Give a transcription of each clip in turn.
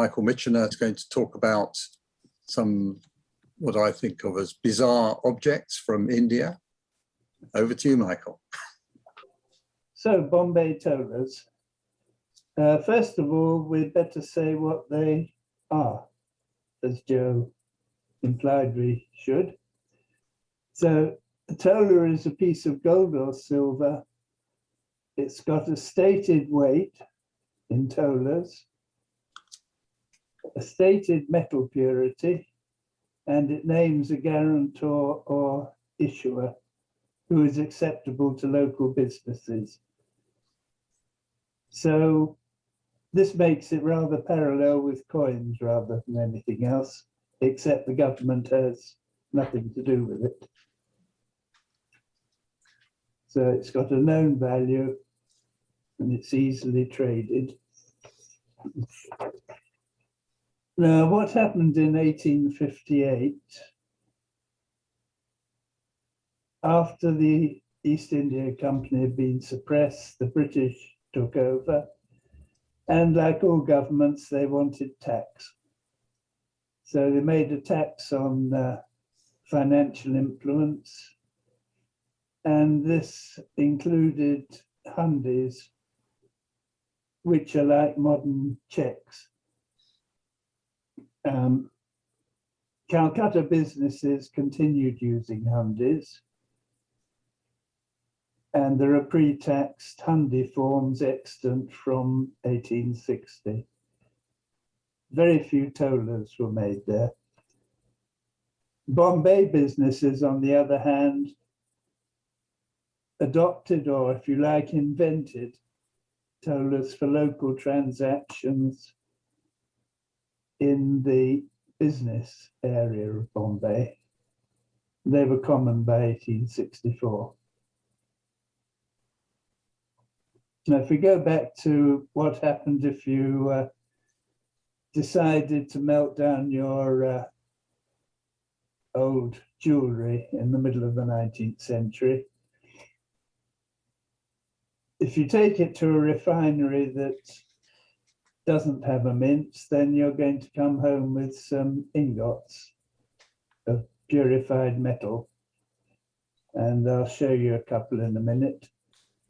Michael Mitchiner is going to talk about some, what I think of as bizarre objects from India. Over to you, Michael. So, Bombay tolas. First of all, we'd better say what they are, as Joe implied we should. So, a tola is a piece of gold or silver. It's got a stated weight in tolas, a stated metal purity, and it names a guarantor or issuer who is acceptable to local businesses. So this makes it rather parallel with coins rather than anything else, except the government has nothing to do with it. So it's got a known value and it's easily traded. Now, what happened in 1858, after the East India Company had been suppressed, the British took over, and like all governments, they wanted tax. So they made a tax on financial influence, and this included hundis, which are like modern checks. Calcutta businesses continued using hundis, and there are pre-taxed hundi forms extant from 1860. Very few tolas were made there. Bombay businesses, on the other hand, adopted, or if you like, invented tolas for local transactions in the business area of Bombay. They were common by 1864. Now, if we go back to what happened if you decided to melt down your old jewelry in the middle of the 19th century, if you take it to a refinery that doesn't have a mince, then you're going to come home with some ingots of purified metal. And I'll show you a couple in a minute.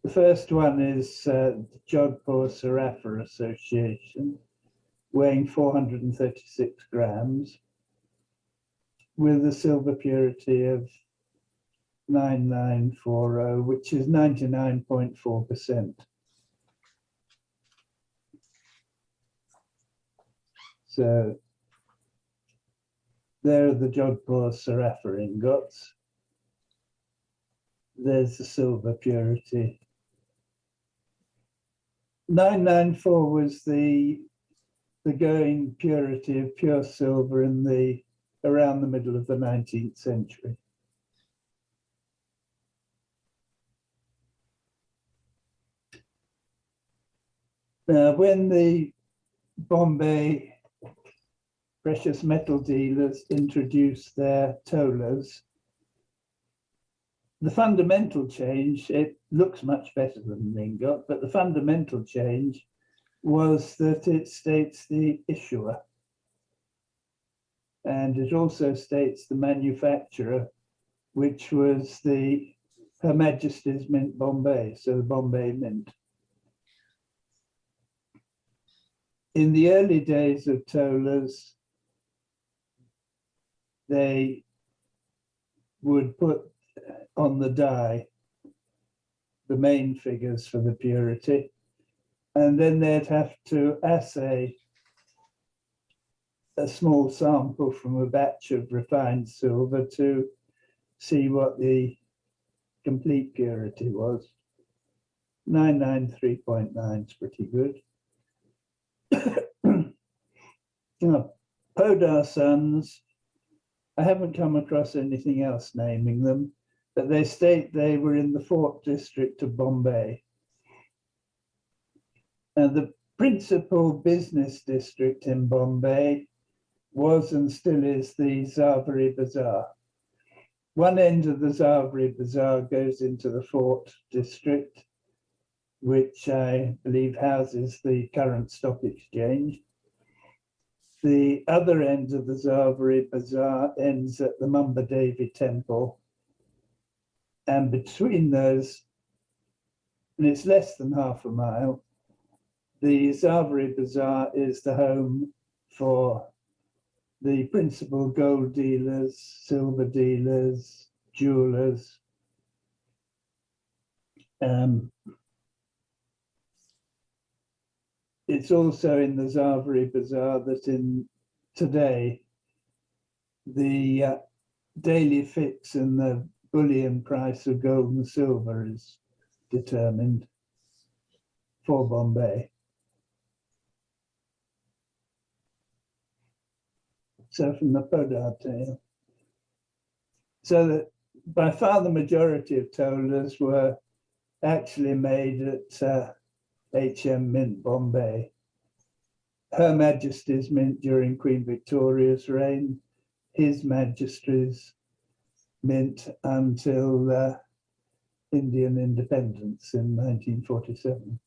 The first one is the Jodhpur Sarafa Association, weighing 436 grams, with a silver purity of 9940, which is 99.4%. So there are the Jodhpur Sarafa ingots. There's the silver purity. 994 was the going purity of pure silver in around the middle of the 19th century. Now, when the Bombay precious metal dealers introduced their tolas, the fundamental change, it looks much better than an ingot, but the fundamental change was that it states the issuer. And it also states the manufacturer, which was Her Majesty's Mint Bombay, so the Bombay Mint. In the early days of tolas, they would put on the die the main figures for the purity, and then they'd have to assay a small sample from a batch of refined silver to see what the complete purity was. 993.9 is pretty good. Podar Sons, I haven't come across anything else naming them, but they state they were in the Fort District of Bombay. And the principal business district in Bombay was and still is the Zaveri Bazaar. One end of the Zaveri Bazaar goes into the Fort District, which I believe houses the current stock exchange. The other end of the Zaveri Bazaar ends at the Mumba Devi temple. And between those, and it's less than half a mile, the Zaveri Bazaar is the home for the principal gold dealers, silver dealers, jewelers. It's also in the Zaveri Bazaar that today, the daily fix and the bullion price of gold and silver is determined for Bombay. So from the Podar tale. So that by far the majority of tolas were actually made at HM Mint, Bombay. Her Majesty's Mint during Queen Victoria's reign, His Majesty's Mint until Indian independence in 1947.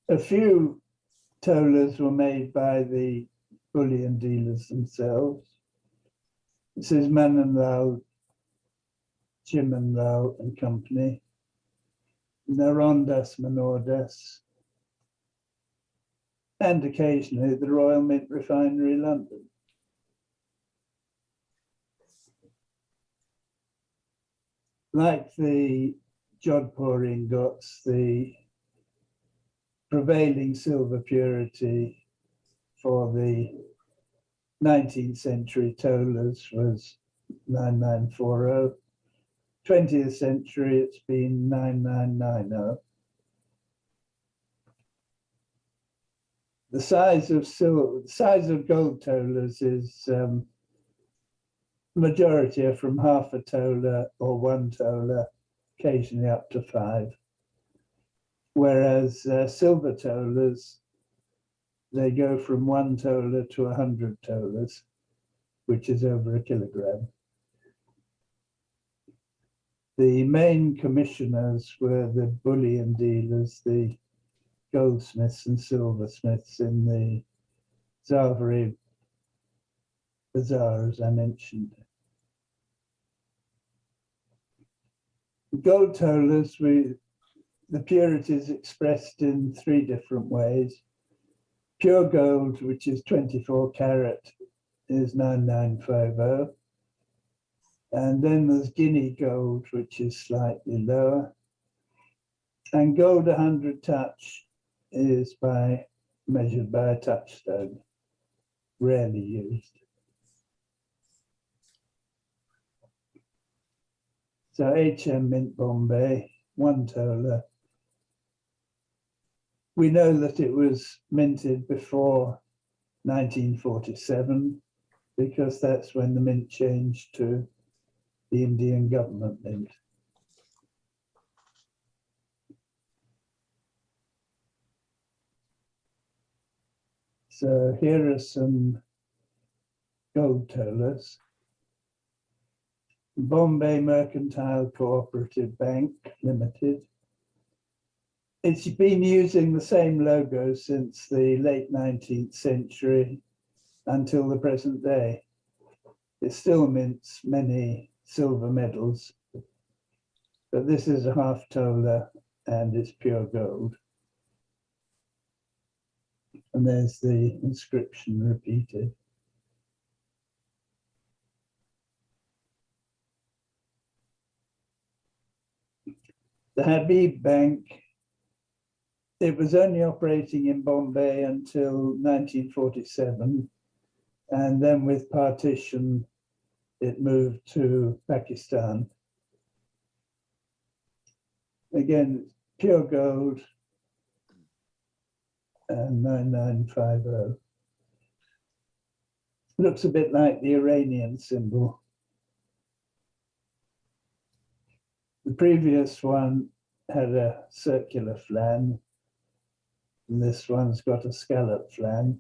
A few tolas were made by the bullion dealers themselves. This is Mananlal, Chimanlal and Company, Narondas Manordas, and occasionally the Royal Mint Refinery, London. Like the Jodhpur ingots, the prevailing silver purity for the 19th century tolas was 9940. 20th century, it's been 9990. The size of gold tolas is majority are from half a tola or 1 tola, occasionally up to 5. Whereas silver tolas, they go from 1 tola to 100 tolas, which is over a kilogram. The main commissioners were the bullion dealers, the goldsmiths and silversmiths in the Zaveri Bazaar, as I mentioned. Gold tolas, the purity is expressed in 3 different ways. Pure gold, which is 24 carat, is 9950. And then there's Guinea gold, which is slightly lower. And gold 100 touch is measured by a touchstone, rarely used. So HM Mint Bombay, 1 tola. We know that it was minted before 1947 because that's when the mint changed to the Indian government mint. So here are some gold tolas. Bombay Mercantile Cooperative Bank Limited. It's been using the same logo since the late 19th century until the present day. It still mints many silver medals, but this is a half tola and it's pure gold. And there's the inscription repeated. The Habib Bank, it was only operating in Bombay until 1947. And then with partition, it moved to Pakistan. Again, pure gold and 9950. Looks a bit like the Iranian symbol. The previous one had a circular flan, and this one's got a scallop flan,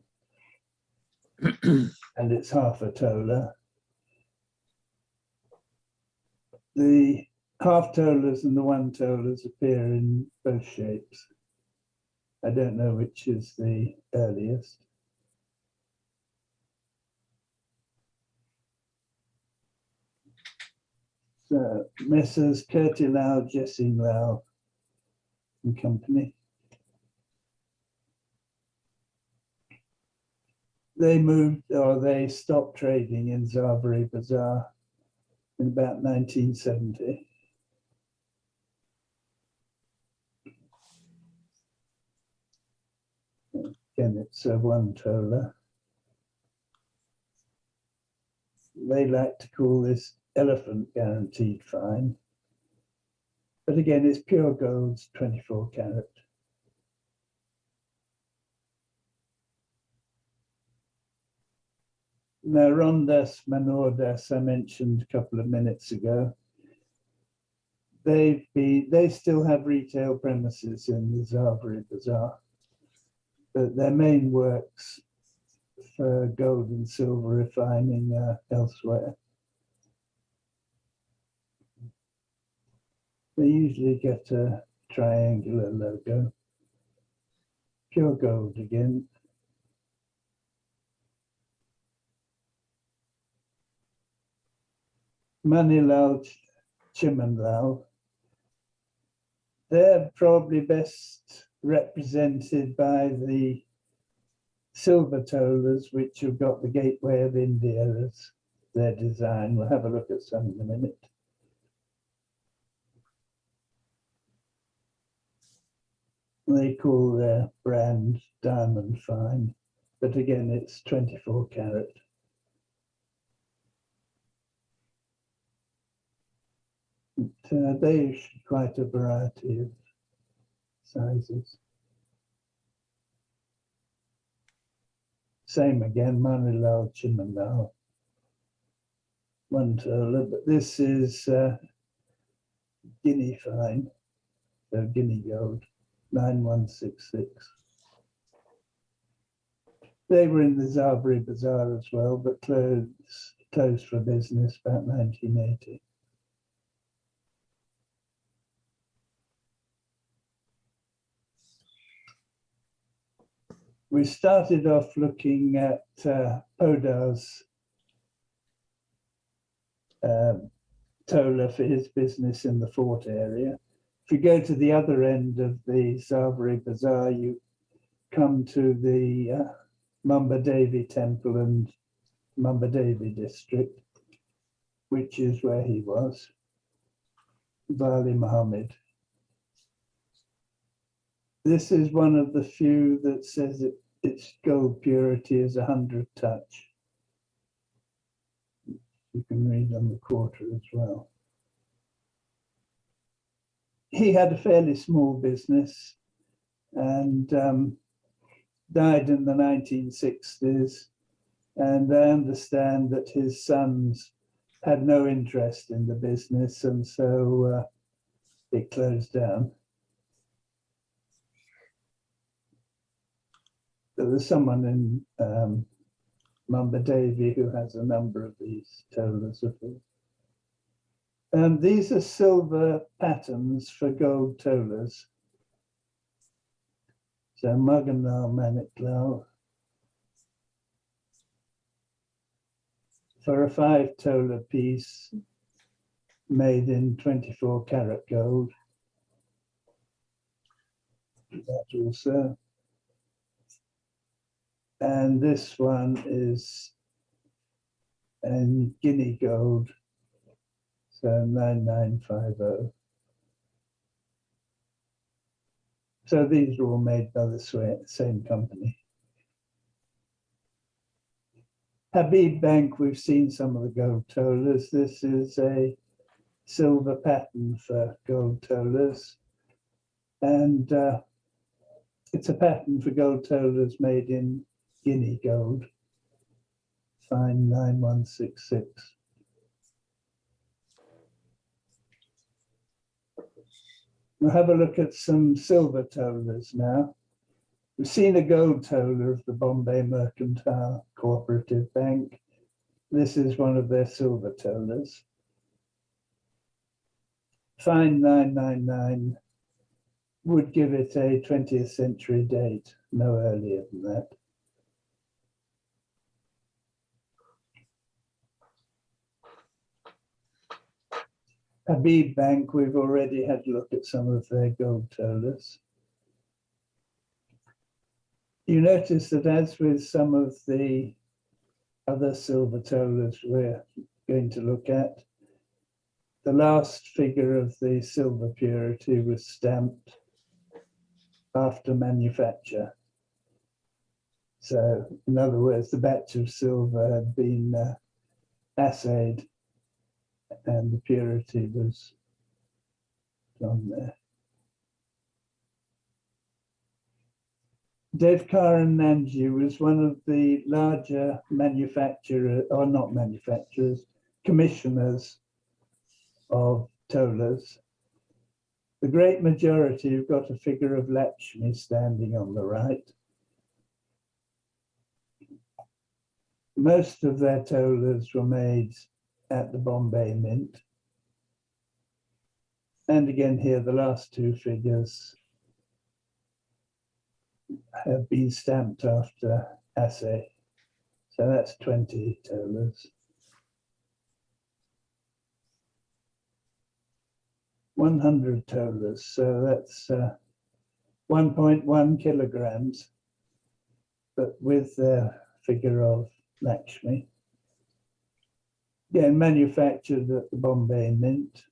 and it's half a tola. The half tolas and the 1 tolas appear in both shapes. I don't know which is the earliest. So Messrs. Curti Lau, Jessing Lau and Company. They moved, or they stopped trading in Zaveri Bazaar in about 1970. Again, it's a one tola. They like to call this elephant guaranteed fine. But again, it's pure gold, 24 carat. Now, Rondas, Manordas, I mentioned a couple of minutes ago. They still have retail premises in the Zaveri Bazaar, but their main works for gold and silver refining elsewhere. They usually get a triangular logo. Pure gold again. Manilal, Chimanlal. They're probably best represented by the silver tolas, which have got the Gateway of India as their design. We'll have a look at some in a minute. They call their brand Diamond Fine, but again, it's 24 carat. They've quite a variety of sizes. Same again, Manilal, Chimanlal, one tola, but this is Guinea fine, so Guinea gold, 9166. They were in the Zaveri Bazaar as well, but closed for business about 1980. We started off looking at Podar's tola for his business in the fort area. If you go to the other end of the Zaveri Bazaar, you come to the Mamba Devi temple and Mamba Devi district, which is where he was, Vali Muhammad. This is one of the few that says its gold purity is 100 touch. You can read on the quarter as well. He had a fairly small business and died in the 1960s. And I understand that his sons had no interest in the business, and so it closed down. There's someone in Mamba Devi who has a number of these tolas of his. These are silver patterns for gold tolas. So Maganlal, Maniklal. For a 5 tola piece made in 24 karat gold. That also. And this one is in Guinea gold, so 9950. So these are all made by the same company. Habib Bank, we've seen some of the gold tolas. This is a silver pattern for gold tolas. And it's a pattern for gold tolas made in Guinea gold, fine 9166. We'll have a look at some silver tolas now. We've seen a gold tola of the Bombay Mercantile Cooperative Bank. This is one of their silver tolas. Fine 999 would give it a 20th century date, no earlier than that. Habib Bank, we've already had a look at some of their gold tolas. You notice that as with some of the other silver tolas we're going to look at, the last figure of the silver purity was stamped after manufacture. So in other words, the batch of silver had been assayed and the purity was on there. Devkar and Nanji was one of the larger manufacturers, or not manufacturers, commissioners of tolas. The great majority have got a figure of Lakshmi standing on the right. Most of their tolas were made at the Bombay Mint. And again here, the last two figures have been stamped after assay. So that's 20 tolas. 100 tolas, so that's 1.1 kilograms, but with the figure of Lakshmi. Again, manufactured at the Bombay Mint.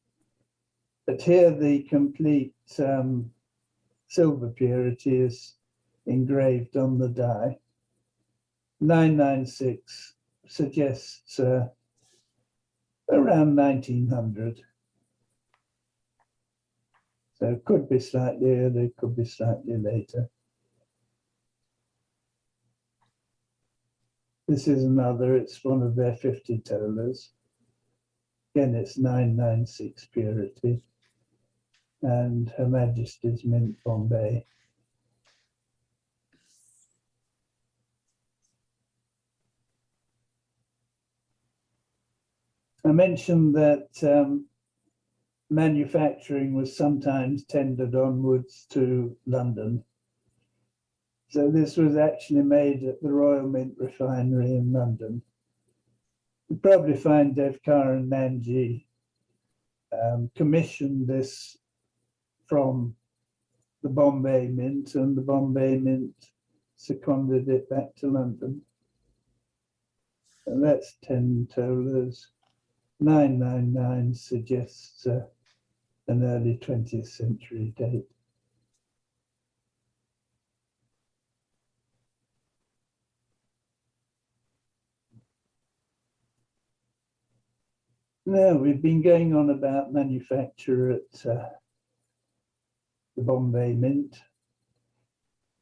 But here the complete silver purity is engraved on the die. 996 suggests around 1900. So it could be slightly earlier, it could be slightly later. This is another, it's one of their 50 tolas. Again, it's 996 purity. And Her Majesty's Mint, Bombay. I mentioned that manufacturing was sometimes tendered onwards to London. So this was actually made at the Royal Mint Refinery in London. You probably find Devkar and Nanji commissioned this from the Bombay Mint, and the Bombay Mint seconded it back to London. And that's 10 tolas. 999 suggests an early 20th century date. Now, we've been going on about manufacture at the Bombay Mint.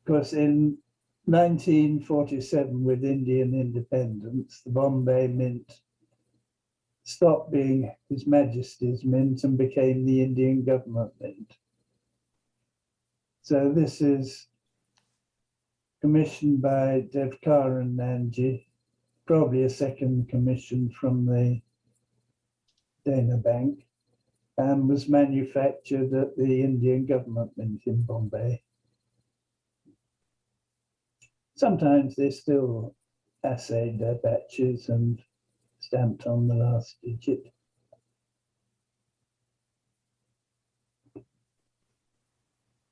Of course, in 1947, with Indian independence, the Bombay Mint stopped being His Majesty's Mint and became the Indian Government Mint. So this is commissioned by Devkar and Nanji, probably a second commission from the Dana Bank, and was manufactured at the Indian Government Mint in Bombay. Sometimes they still assayed their batches and stamped on the last digit.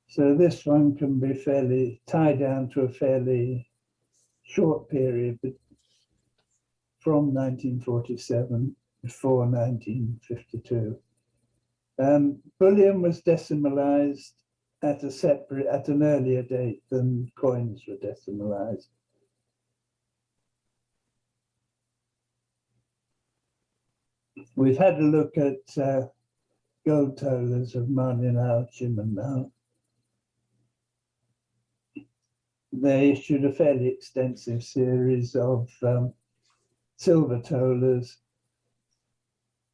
So this one can be fairly tied down to a fairly short period from 1947 before 1952. Bullion was decimalized at an earlier date than coins were decimalized. We've had a look at gold tolas of Marninal, Chimanal. They issued a fairly extensive series of silver tolas.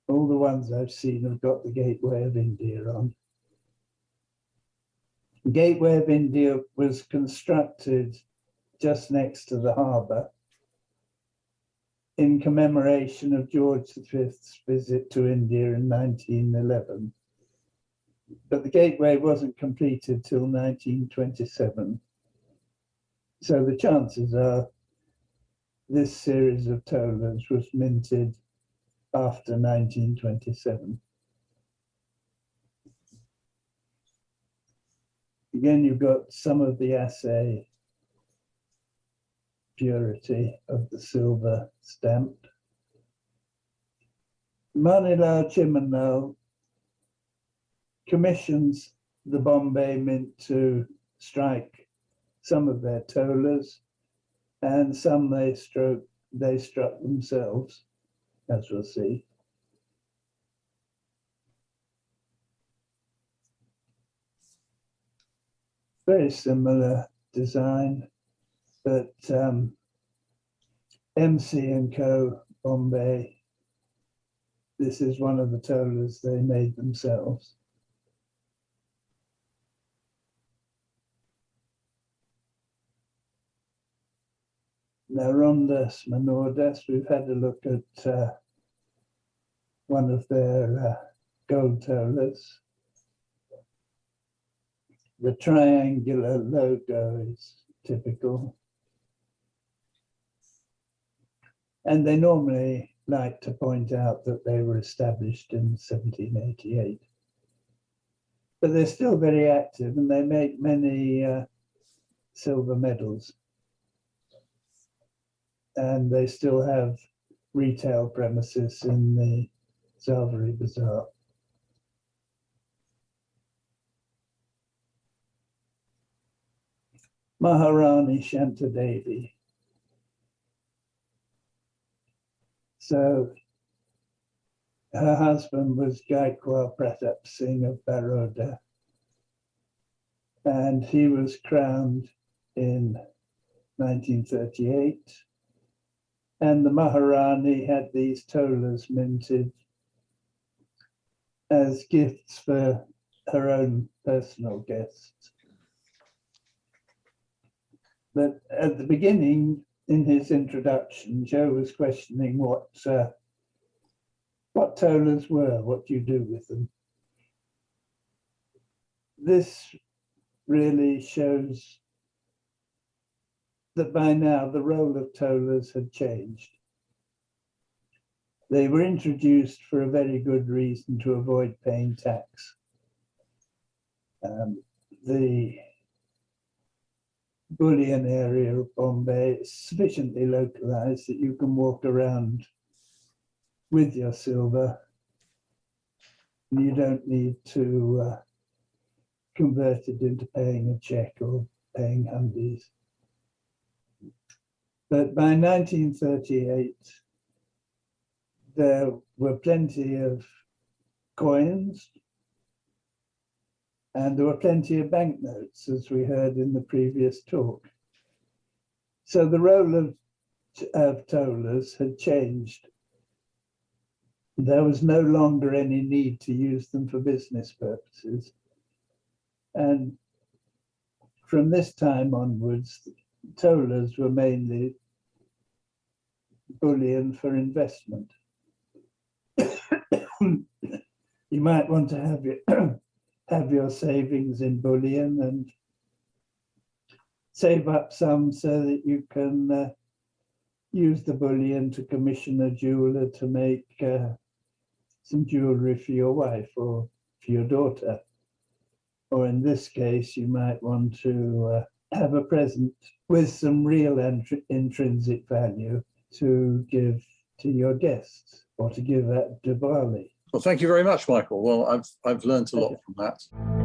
All the ones I've seen have got the Gateway of India on. The Gateway of India was constructed just next to the harbour in commemoration of George V's visit to India in 1911. but the gateway wasn't completed till 1927. So the chances are this series of tolas was minted after 1927. Again, you've got some of the assay purity of the silver stamp. Manilal Chimanal commissions the Bombay Mint to strike some of their tolas, and some they struck themselves, as we'll see. Very similar design, but MC and Co. Bombay, this is one of the tolas they made themselves. Now, Rondas Menordas, we've had a look at one of their gold tolas. The triangular logo is typical. And they normally like to point out that they were established in 1788. But they're still very active, and they make many silver medals. And they still have retail premises in the Salvary Bazaar. Maharani Shantadevi. So her husband was Gaikwar Pratap Singh of Baroda, and he was crowned in 1938. And the Maharani had these tolas minted as gifts for her own personal guests. But at the beginning, in his introduction, Joe was questioning what tolas were, what do you do with them? This really shows that by now the role of tolas had changed. They were introduced for a very good reason, to avoid paying tax. The bullion area of Bombay is sufficiently localized that you can walk around with your silver. You don't need to convert it into paying a check or paying hundies. But by 1938, there were plenty of coins, and there were plenty of banknotes, as we heard in the previous talk. So the role of tolas had changed. There was no longer any need to use them for business purposes. And from this time onwards, tolas were mainly bullion for investment. You might want to have your savings in bullion and save up some so that you can use the bullion to commission a jeweler to make some jewelry for your wife or for your daughter. Or in this case, you might want to have a present with some real intrinsic value to give to your guests or to give at Diwali. Well, thank you very much, Michael. Well, I've learned a lot from that.